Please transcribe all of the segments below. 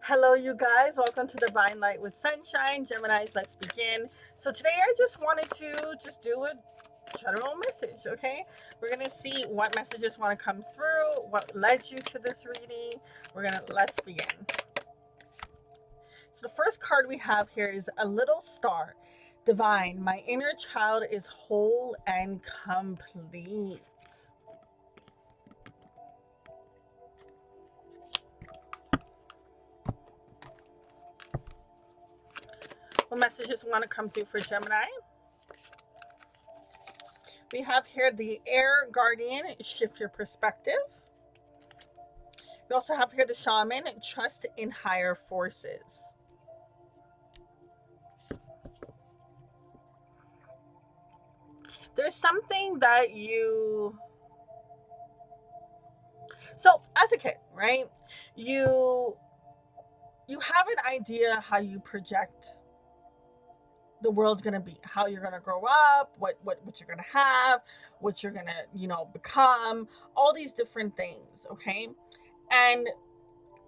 Hello, you guys. Welcome to Divine Light with Sunshine. Geminis, let's begin. So today I just wanted to just do a general message, okay? We're going to see what messages want to come through, what led you to this reading. Let's begin. So the first card we have here is a little star. Divine, my inner child is whole and complete. What messages want to come through for Gemini? We have here the air guardian, shift your perspective. We also have here the shaman, trust in higher forces. There's something that so as a kid, right? You you have an idea how you project the world's gonna be, how you're gonna grow up, what you're gonna have, what you're gonna, become, all these different things, okay? And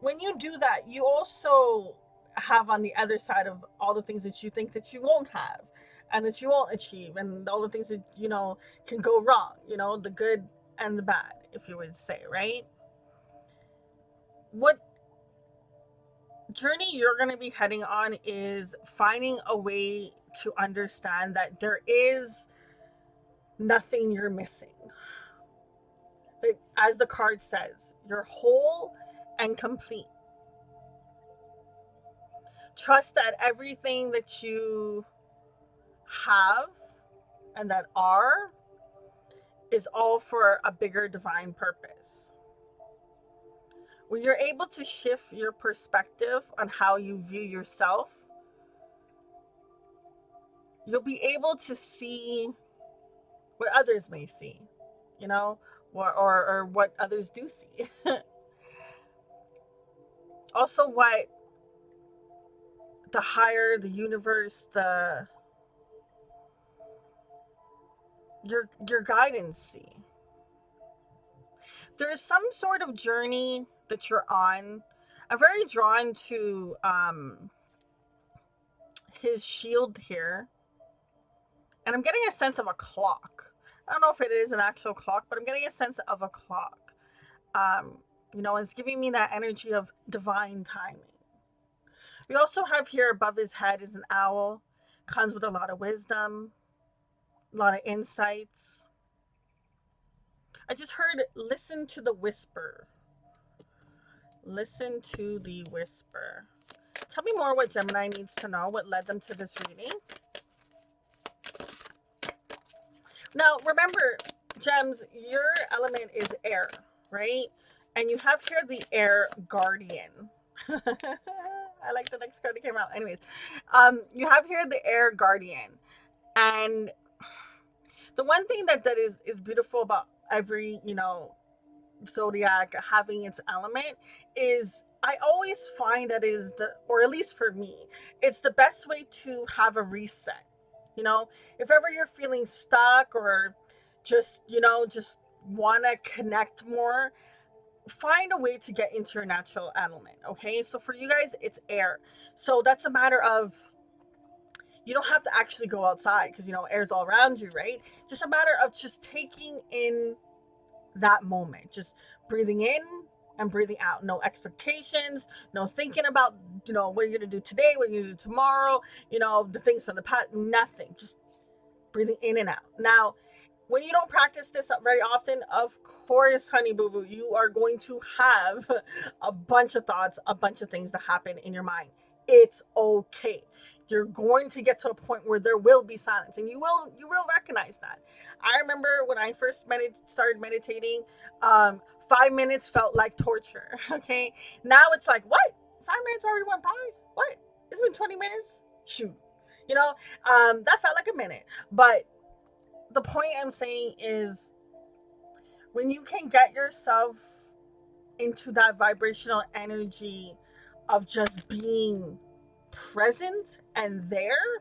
when you do that, you also have on the other side of all the things that you think that you won't have and that you won't achieve, and all the things that can go wrong, the good and the bad, if you would say, right? What journey you're going to be heading on is finding a way to understand that there is nothing you're missing. As the card says, you're whole and complete. Trust that everything that you have and that are is all for a bigger divine purpose. When you're able to shift your perspective on how you view yourself, you'll be able to see what others may see, or what others do see. Also, what the higher, the universe, your guidance see. There's some sort of journey that you're on. I'm very drawn to his shield here, and I'm getting a sense of a clock. I don't know if it is an actual clock, but I'm getting a sense of a clock. It's giving me that energy of divine timing. We also have here above his head is an owl. Comes with a lot of wisdom, a lot of insights. I just heard listen to the whisper. Listen to the whisper. Tell me more what Gemini needs to know, what led them to this reading. Now, remember, Gems, your element is air, right? And you have here the air guardian. I like the next card that came out. Anyways, you have here the air guardian. And the one thing that is beautiful about every, zodiac having its element is I always find that is or at least for me, it's the best way to have a reset. If ever you're feeling stuck or just want to connect more, find a way to get into your natural element. Okay, so for you guys, it's air. So that's a matter of, you don't have to actually go outside because air's all around you, right? Just a matter of just taking in that moment, just breathing in and breathing out. No expectations, no thinking about what you're gonna do today, what you're gonna do tomorrow, the things from the past. Nothing, just breathing in and out. Now, when you don't practice this very often, of course, honey boo boo, you are going to have a bunch of thoughts, a bunch of things that happen in your mind. It's okay. You're going to get to a point where there will be silence, and you will recognize that. I remember when I first started meditating, 5 minutes felt like torture. Okay, now it's like, what? 5 minutes already went by. What? It's been 20 minutes. Shoot, that felt like a minute, but the point I'm saying is when you can get yourself into that vibrational energy of just being present and there,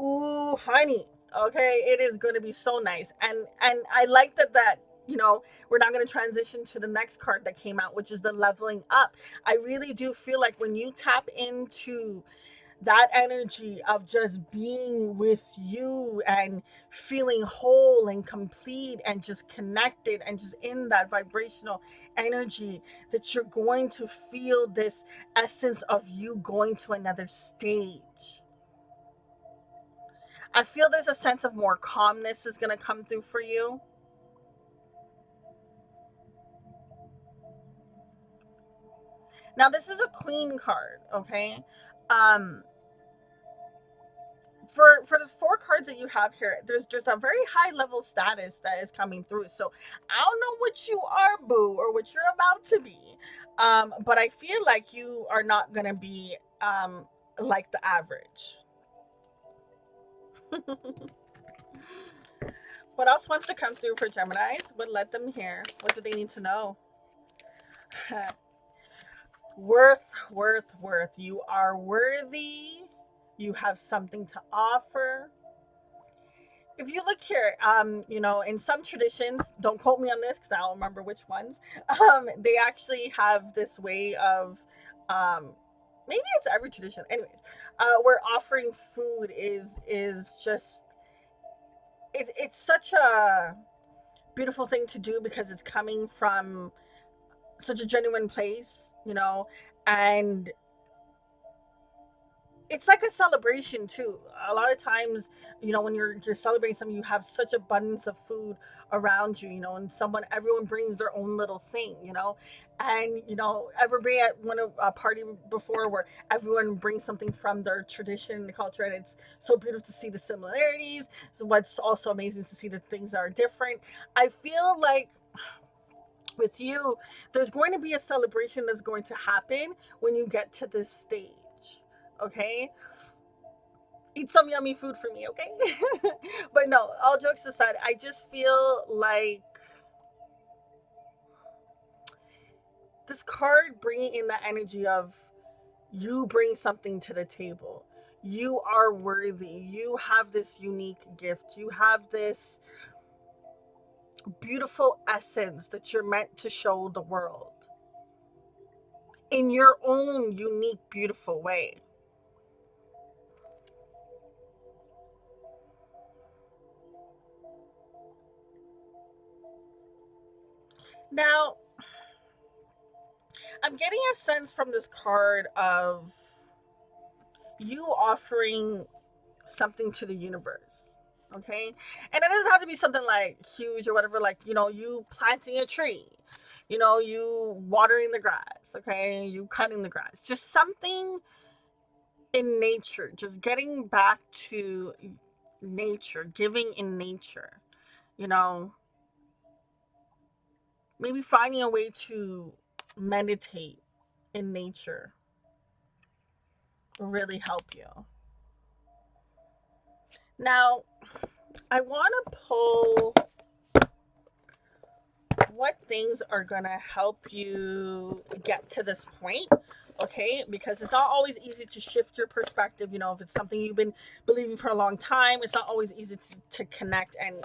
ooh, honey, okay, it is going to be so nice. And I like that we're now going to transition to the next card that came out, which is the leveling up. I really do feel like when you tap into that energy of just being with you and feeling whole and complete and just connected and just in that vibrational energy, that you're going to feel this essence of you going to another stage. I feel there's a sense of more calmness is going to come through for you. Now, this is a queen card, okay? Um, for the four cards that you have here, there's just a very high level status that is coming through. So I don't know what you are, boo, or what you're about to be. But I feel like you are not gonna be like the average. What else wants to come through for Geminis? What let them hear? What do they need to know? Worth, worth. You are worthy. You have something to offer. If you look here, in some traditions, don't quote me on this because I don't remember which ones. They actually have this way of, um, maybe it's every tradition. Anyways, where offering food is just it's such a beautiful thing to do because it's coming from such a genuine place, and it's like a celebration too. A lot of times, when you're celebrating something, you have such abundance of food around you, and everyone brings their own little thing, and ever be at one of a party before where everyone brings something from their tradition and culture, and it's so beautiful to see the similarities. So what's also amazing to see the things that are different. I feel like with you, there's going to be a celebration that's going to happen when you get to this stage. Okay, eat some yummy food for me, okay? But no, all jokes aside, I just feel like this card bringing in the energy of you bring something to the table. You are worthy. You have this unique gift. You have this beautiful essence that you're meant to show the world in your own unique, beautiful way. Now, I'm getting a sense from this card of you offering something to the universe. Okay. And it doesn't have to be something like huge or whatever, like, you planting a tree, you watering the grass, okay, you cutting the grass, just something in nature, just getting back to nature, giving in nature, you know, maybe finding a way to meditate in nature will really help you. Now, I want to pull what things are going to help you get to this point, okay, because it's not always easy to shift your perspective. If it's something you've been believing for a long time, it's not always easy to connect and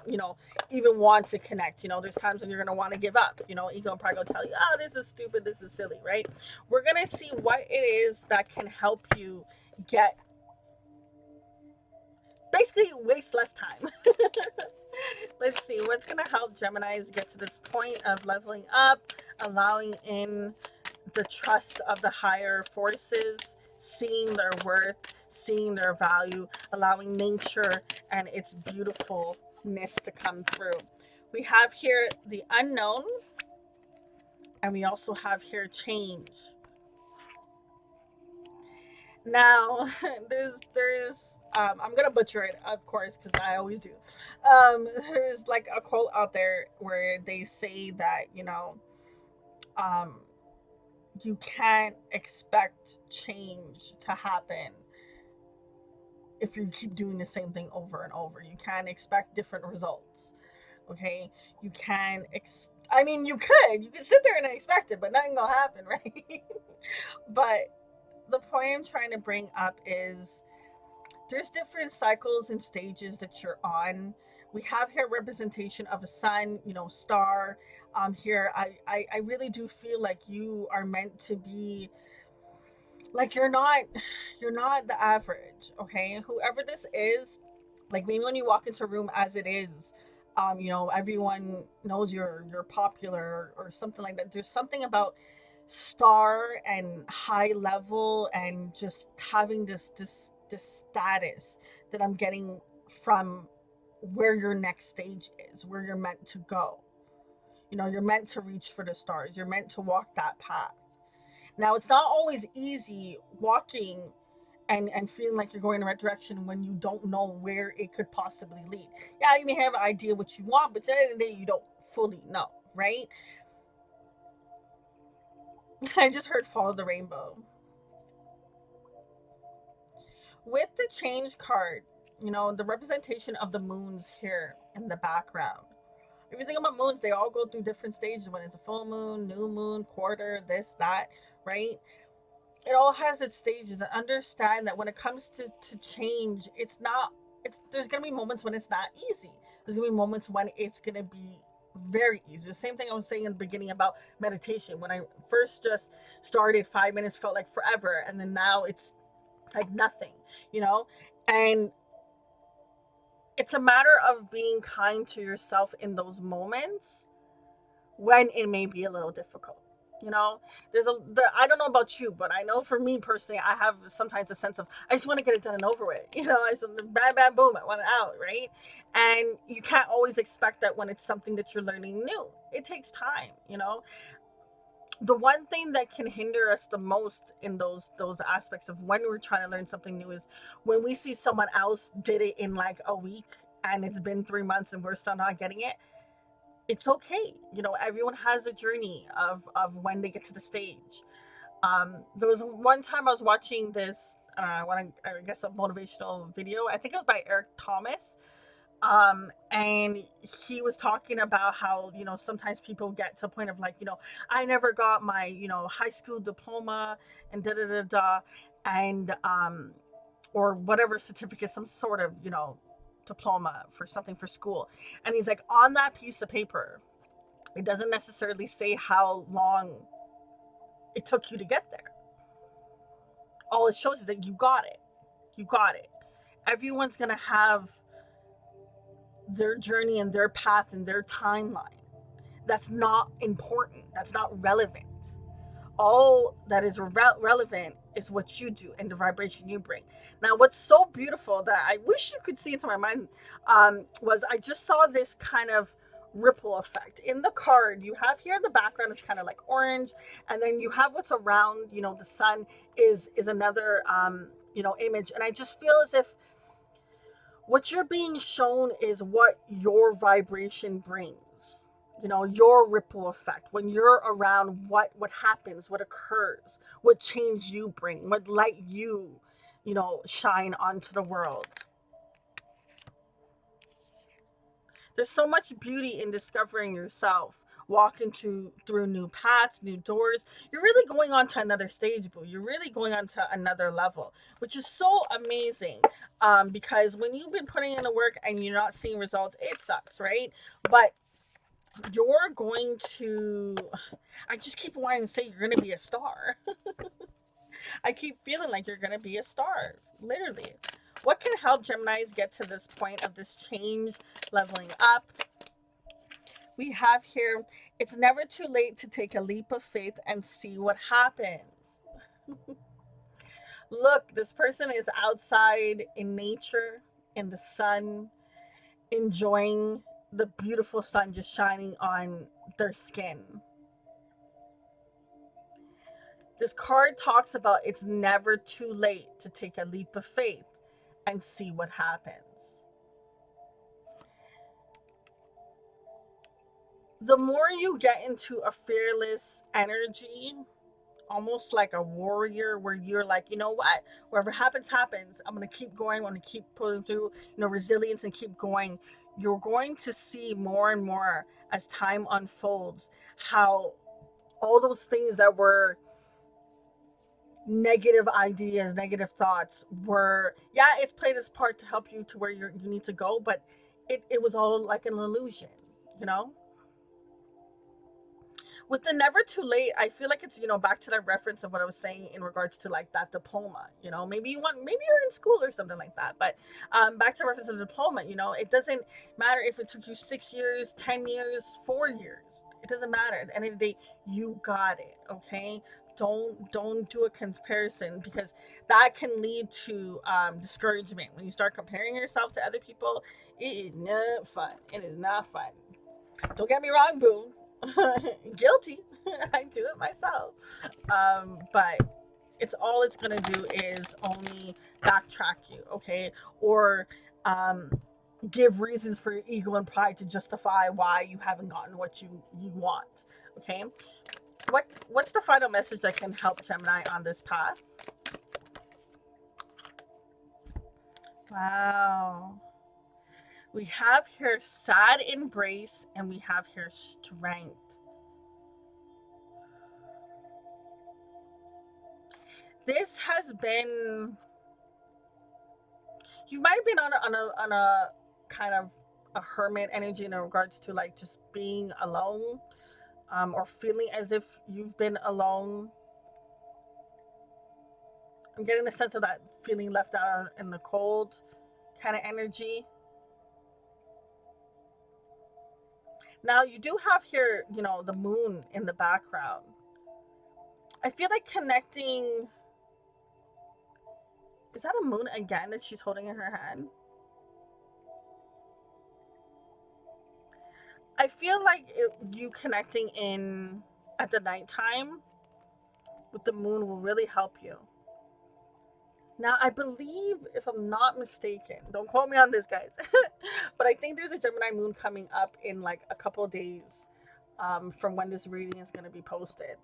even want to connect. There's times when you're going to want to give up. Ego and pride will tell you, oh, this is stupid, this is silly, right? We're going to see what it is that can help you get, basically waste less time. Let's see what's going to help Geminis get to this point of leveling up, allowing in the trust of the higher forces, seeing their worth, seeing their value, allowing nature and its beautifulness to come through. We have here the unknown, and we also have here change. Now, there's I'm gonna butcher it, of course, because I always do. There's like a quote out there where they say that um, you can't expect change to happen if you keep doing the same thing over and over. You can't expect different results. Okay, you can. I mean, you could sit there and expect it, but nothing gonna happen, right? But the point I'm trying to bring up is there's different cycles and stages that you're on We have here representation of a sun, star. Here, I really do feel like you are meant to be, like, you're not the average, okay? Whoever this is, like, maybe when you walk into a room as it is, everyone knows you're popular, or something like that. There's something about star and high level, and just having this status that I'm getting from where your next stage is, where you're meant to go. You're meant to reach for the stars, you're meant to walk that path. Now, it's not always easy walking and feeling like you're going in the right direction when you don't know where it could possibly lead. Yeah, you may have an idea what you want, but at the end of the day, you don't fully know, right? I just heard Follow the Rainbow. With the change card, the representation of the moons here in the background. If you think about moons, they all go through different stages. When it's a full moon, new moon, quarter, this, that, right? It all has its stages. And understand that when it comes to change, there's gonna be moments when it's not easy. There's gonna be moments when it's gonna be very easy. The same thing I was saying in the beginning about meditation. When I first just started, 5 minutes felt like forever, and then now it's like nothing, you know? And it's a matter of being kind to yourself in those moments when it may be a little difficult. You know, I don't know about you, but I know for me personally, I have sometimes a sense of, I just want to get it done and over with. I just, bam, bam, boom, I want it out, right? And you can't always expect that when it's something that you're learning new. It takes time. The one thing that can hinder us the most in those aspects of when we're trying to learn something new is when we see someone else did it in like a week, and it's been 3 months and we're still not getting it. It's okay. Everyone has a journey of when they get to the stage. There was one time I was watching this, I guess, a motivational video. I think it was by Eric Thomas. And he was talking about how, sometimes people get to a point of like, I never got my, high school diploma, and da da da da, and or whatever certificate, some sort of, diploma for something for school. And he's like, on that piece of paper, it doesn't necessarily say how long it took you to get there. All it shows is that you got it. You got it. Everyone's going to have their journey and their path and their timeline. That's not important. That's not relevant. All that is relevant is what you do and the vibration you bring. Now, what's so beautiful that I wish you could see into my mind, was I just saw this kind of ripple effect in the card. You have here in the background, it's kind of like orange, and then you have what's around. The sun is another image, and I just feel as if what you're being shown is what your vibration brings. Your ripple effect. When you're around, what happens, what occurs, what change you bring, what light you shine onto the world. There's so much beauty in discovering yourself, walking through new paths, new doors. You're really going on to another stage, boo. You're really going on to another level, which is so amazing. Because when you've been putting in the work and you're not seeing results, it sucks, right? But you're going to, I just keep wanting to say you're going to be a star. I keep feeling like you're going to be a star, literally. What can help Geminis get to this point of this change, leveling up? We have here, it's never too late to take a leap of faith and see what happens. Look, this person is outside in nature, in the sun, enjoying the beautiful sun just shining on their skin. This card talks about it's never too late to take a leap of faith and see what happens. The more you get into a fearless energy, almost like a warrior, where you're like, you know what, whatever happens, happens. I'm going to keep going. I'm going to keep pulling through, resilience, and keep going. You're going to see more and more as time unfolds how all those things that were negative ideas, negative thoughts were, yeah, it's played its part to help you to where you need to go, but it was all like an illusion, you know. With the never too late, I feel like it's, back to that reference of what I was saying in regards to like that diploma. Maybe maybe you're in school or something like that, but back to reference of the diploma. It doesn't matter if it took you 6 years, 10 years, 4 years. It doesn't matter. At the end of the day, you got it. Okay. Don't do a comparison, because that can lead to discouragement. When you start comparing yourself to other people, it is not fun. It is not fun. Don't get me wrong, boo. Guilty. I do it myself. But it's gonna do is only backtrack you, okay? Or give reasons for your ego and pride to justify why you haven't gotten what you want. Okay? What's the final message that can help Gemini on this path? Wow. We have here sad embrace, and we have here strength. This has been, you might have been on a kind of a hermit energy in regards to like just being alone, or feeling as if you've been alone. I'm getting a sense of that feeling left out in the cold kind of energy. Now you do have here, the moon in the background. I feel like connecting. Is that a moon again that she's holding in her hand? I feel like you connecting in at the nighttime with the moon will really help you. Now, I believe, if I'm not mistaken, don't quote me on this, guys, but I think there's a Gemini moon coming up in like a couple of days, from when this reading is going to be posted.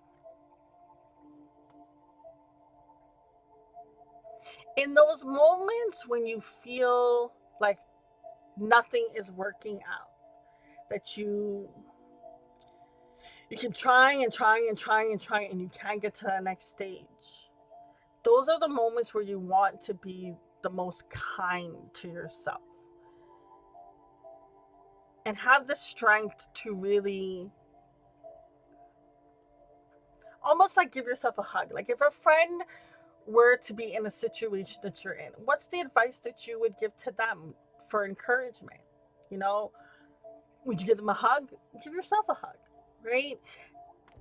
In those moments when you feel like nothing is working out, that you keep trying and trying and trying and trying, and you can't get to that next stage, those are the moments where you want to be the most kind to yourself and have the strength to really almost like give yourself a hug. Like if a friend were to be in a situation that you're in, what's the advice that you would give to them for encouragement? You know, would you give them a hug? Give yourself a hug, right?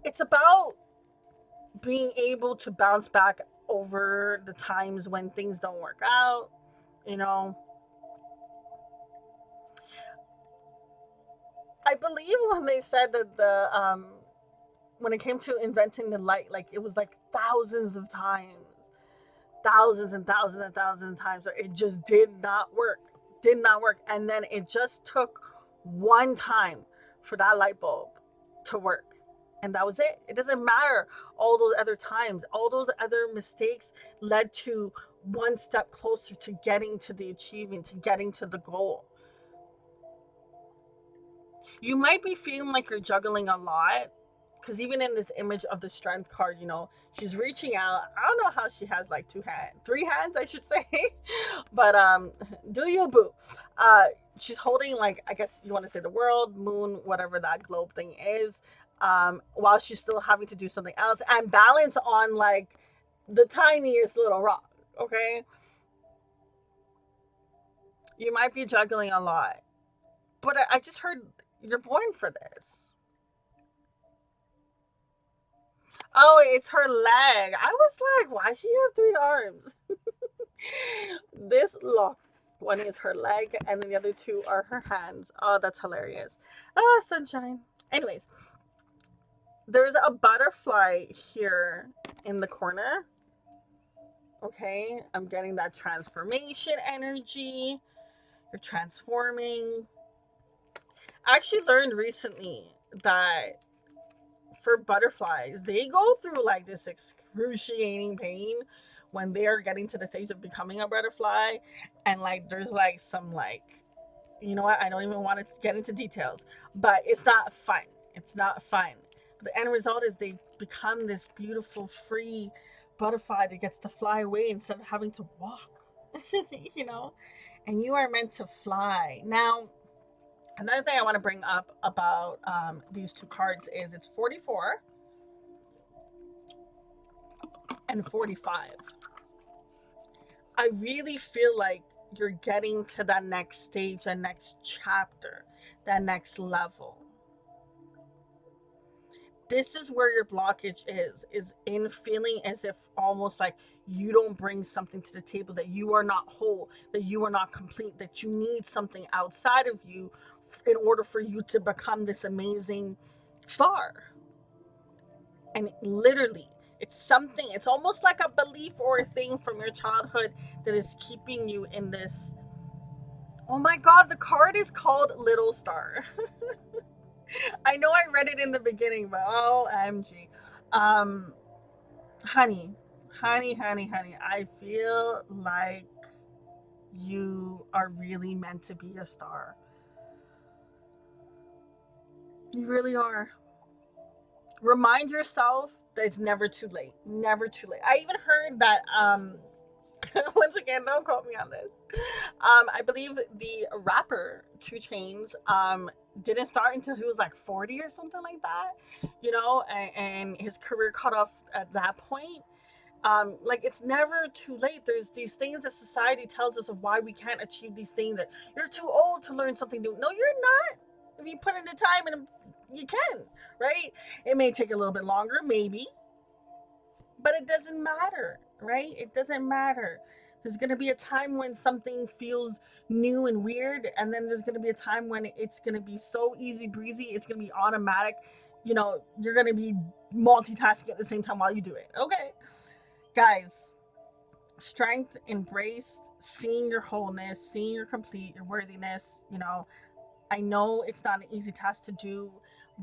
It's about being able to bounce back over the times when things don't work out, you know. I believe when they said that the when it came to inventing the light, like it was like thousands of times, thousands and thousands and thousands of times, where it just did not work, and then it just took one time for that light bulb to work, and that was it. It doesn't matter all those other times, all those other mistakes led to one step closer to getting to the achievement, to getting to the goal. You might be feeling like you're juggling a lot, because even in this image of the strength card, she's reaching out. I don't know how she has like three hands, I should say, but do you, boo? uh she's holding, like, I guess you want to say the world, moon, whatever that globe thing is, while she's still having to do something else and balance on like the tiniest little rock. Okay, you might be juggling a lot, but I just heard you're born for this. Oh, it's her leg. I was like, why does she have three arms? This long one is her leg, and then the other two are her hands. Oh, that's hilarious. Ah, sunshine. Anyways, there's a butterfly here in the corner. Okay, I'm getting that transformation energy. You're transforming. I actually learned recently that for butterflies, they go through like this excruciating pain when they are getting to the stage of becoming a butterfly. And like there's like some like, you know what, I don't even want to get into details, but it's not fun. It's not fun. But the end result is they become this beautiful free butterfly that gets to fly away instead of having to walk. you know and you are meant to fly. Now, Another thing I want to bring up about these two cards is it's 44 and 45. I really feel like you're getting to that next stage, that next chapter, that next level. This is where your blockage is in feeling as if almost like you don't bring something to the table, that you are not whole, that you are not complete, that you need something outside of you in order for you to become this amazing star. And literally, it's something, it's almost like a belief or a thing from your childhood that is keeping you in this. Oh my god, the card is called Little Star. I know I read it in the beginning, but OMG. Um, honey, honey, I feel like you are really meant to be a star. You really are. Remind yourself that it's never too late. Never too late. I even heard that once again, don't quote me on this. I believe the rapper Two Chains didn't start until he was like 40 or something like that, you know, and his career cut off at that point. Like it's never too late. There's these things that society tells us of why we can't achieve these things, that you're too old to learn something new. No, you're not. If you put in the time, and you can, right? It may take a little bit longer, maybe, but it doesn't matter, right? It doesn't matter. There's going to be a time when something feels new and weird, and then there's going to be a time when it's going to be so easy breezy, it's going to be automatic. You know, you're going to be multitasking at the same time while you do it. Okay, guys, strength, embrace seeing your wholeness, seeing your complete, your worthiness. You know, I know it's not an easy task to do,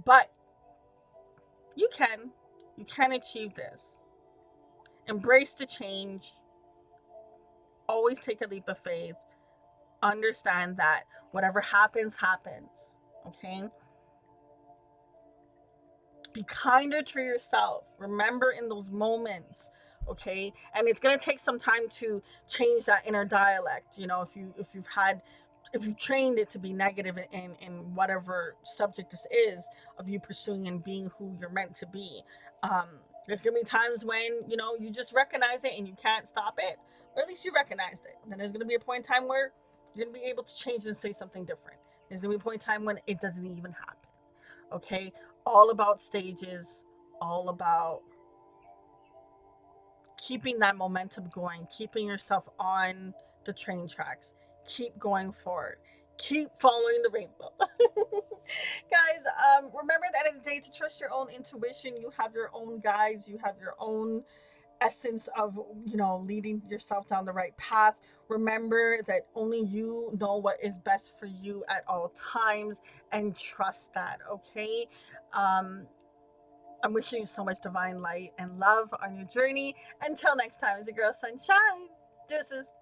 but you can. You can achieve this. Embrace the change. Always take a leap of faith. Understand that whatever happens, happens. Okay? Be kinder to yourself. Remember in those moments, okay? And it's gonna take some time to change that inner dialect. You know, if you've trained it to be negative in whatever subject this is of you pursuing and being who you're meant to be. Um, there's gonna be times when you know you just recognize it and you can't stop it, or at least you recognized it. And then there's gonna be a point in time where you're gonna be able to change and say something different. There's gonna be a point in time when it doesn't even happen. Okay, all about stages, all about keeping that momentum going, keeping yourself on the train tracks, keep going forward, keep following the rainbow. Guys, remember that at the day to trust your own intuition. You have your own guides, you have your own essence of, you know, leading yourself down the right path. Remember that only you know what is best for you at all times, and trust that. Okay, um I'm wishing you so much divine light and love on your journey. Until next time, it's your girl Sunshine. Deuces.